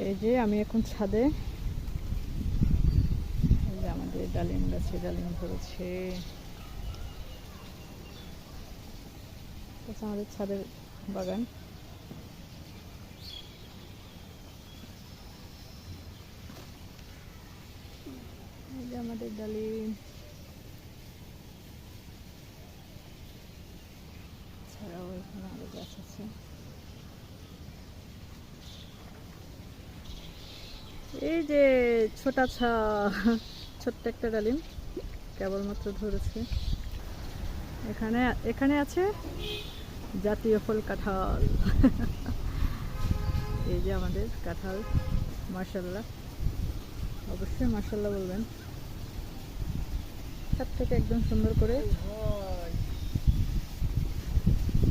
এই যে আমি এখন ছাদে, এই যে আমাদের ডালিম গাছে ডালিম ধরেছে। আমাদের ছাদের বাগান। এই যে আমাদের ডালিম, ছাড়াও এখানে আরো গাছ আছে। এই যে ছোট্ট একটা ডালিম কেবলমাত্র ধরেছে। এখানে এখানে আছে জাতীয় ফল কাঁঠাল। এই যে আমাদের কাঁঠাল, মাশাআল্লাহ, অবশ্যই মাশাআল্লাহ বলবেন। সব থেকে একদম সুন্দর করে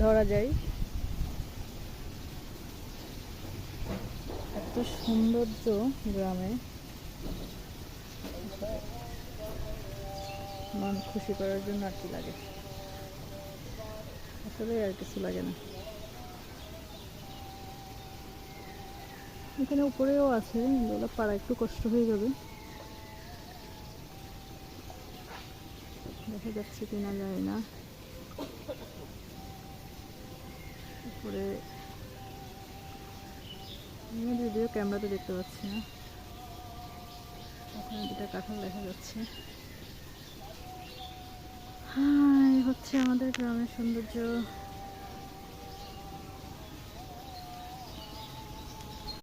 ধরা যায়। এত সৌন্দর্য গ্রামে, মন খুশি করার জন্য আর কি লাগে, আসলে আর কিছু লাগে না। এখানে উপরেও আছে, এগুলো পাড়া একটু কষ্ট হয়ে যাবে, দেখা যাচ্ছে কিনা যায় না। উপরে যদিও ক্যামেরাতে দেখতে পাচ্ছি না। ওখানে দুটা কাঁঠাল দেখা যাচ্ছে। হ্যাঁ, এই হচ্ছে আমাদের গ্রামের সৌন্দর্য।